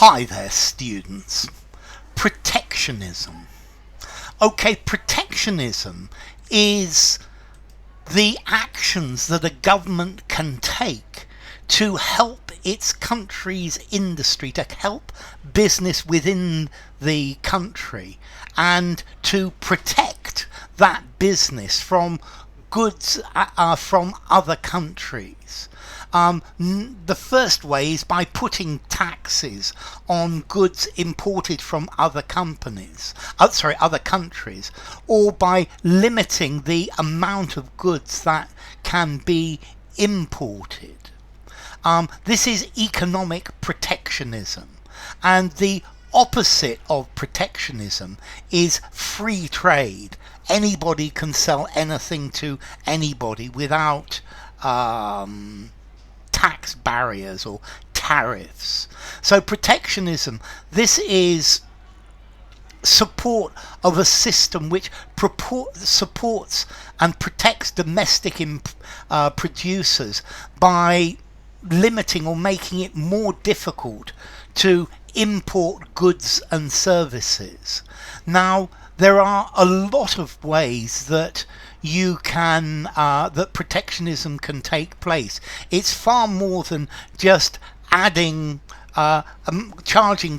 Hi there, students. Protectionism. Okay, protectionism is the actions that a government can take to help its country's industry, to help business within the country, and to protect that business from goods from other countries. The first way is by putting taxes on goods imported from other other countries, or by limiting the amount of goods that can be imported. This is economic protectionism, and the opposite of protectionism is free trade. Anybody can sell anything to anybody without tax barriers or tariffs. So protectionism, this is support of a system which supports and protects domestic producers by limiting or making it more difficult to import goods and services. Now, there are a lot of ways that that protectionism can take place. It's far more than just charging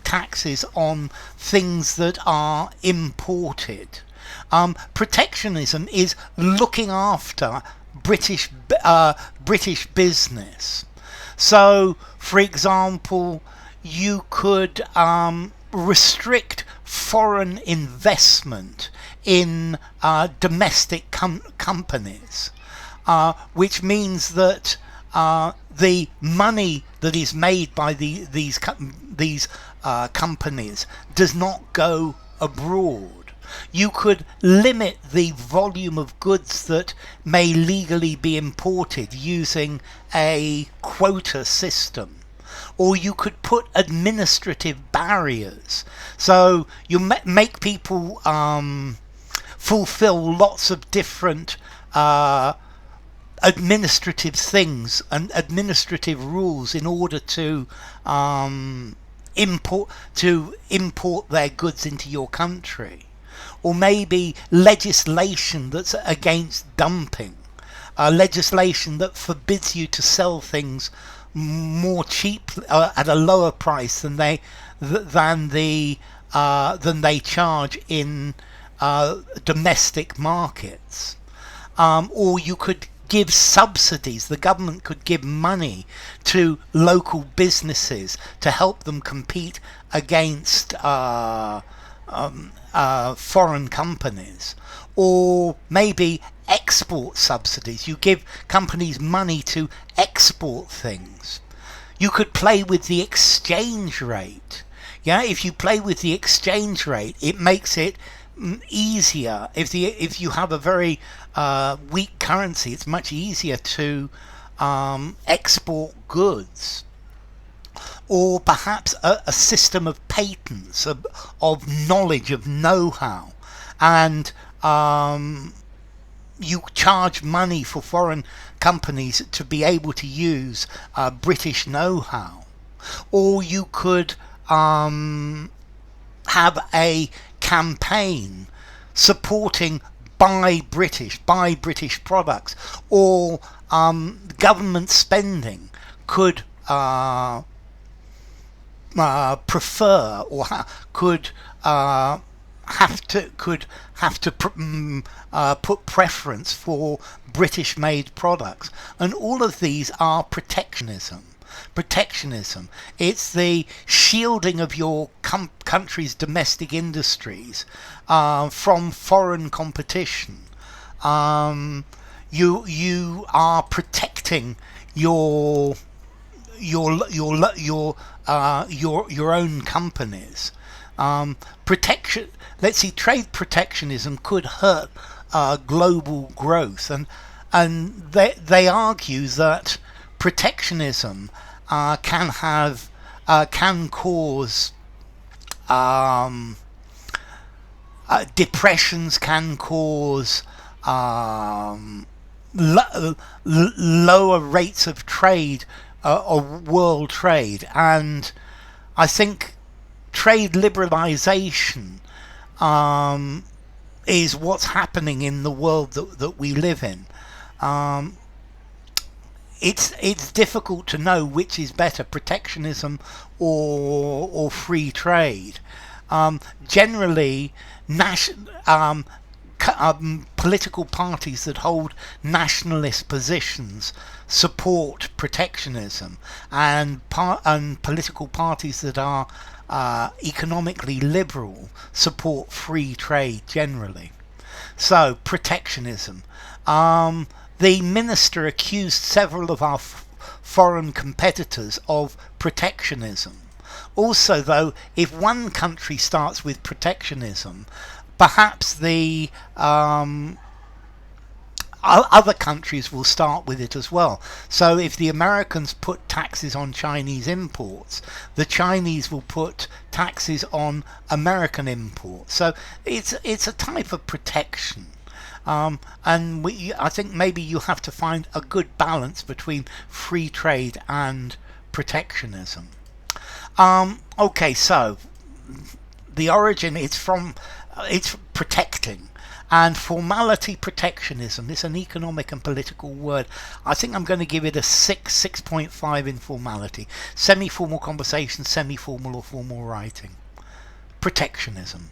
taxes on things that are imported. Protectionism is looking after British business. So, for example, you could restrict foreign investment in domestic companies, which means that the money that is made by these companies does not go abroad. You could limit the volume of goods that may legally be imported using a quota system. Or you could put administrative barriers. So you make people fulfill lots of different administrative things and administrative rules in order to import their goods into your country. Or maybe legislation that's against dumping, legislation that forbids you to sell things more cheaply at a lower price than they charge in domestic markets. Or you could give subsidies. The government could give money to local businesses to help them compete against foreign companies. Or maybe export subsidies. You give companies money to export things. You could play with the exchange rate. Yeah, if you play with the exchange rate, it makes it easier. If you have a very weak currency, it's much easier to export goods. Or perhaps a system of patents, of knowledge, of know-how, and you charge money for foreign companies to be able to use British know-how. Or you could have a campaign supporting buy British products, or government spending could prefer or could have to put preference for British-made products, and all of these are protectionism. It's the shielding of your country's domestic industries from foreign competition. You are protecting your own companies. Trade protectionism could hurt global growth, and they argue that protectionism can cause depressions, can cause lower rates of trade, of world trade, and I think trade liberalisation is what's happening in the world that we live in. It's difficult to know which is better, protectionism or free trade. Generally, political parties that hold nationalist positions support protectionism, and political parties that are economically liberal support free trade generally. So, protectionism. The minister accused several of our foreign competitors of protectionism. Also, though, if one country starts with protectionism, perhaps the other countries will start with it as well. So if the Americans put taxes on Chinese imports, the Chinese will put taxes on American imports. So it's a type of protection. And I think maybe you have to find a good balance between free trade and protectionism. Okay, so the origin is from it's protecting, and formality protectionism is an economic and political word. I think I'm going to give it a 6.5 in formality. Semi-formal conversation, semi-formal or formal writing. Protectionism.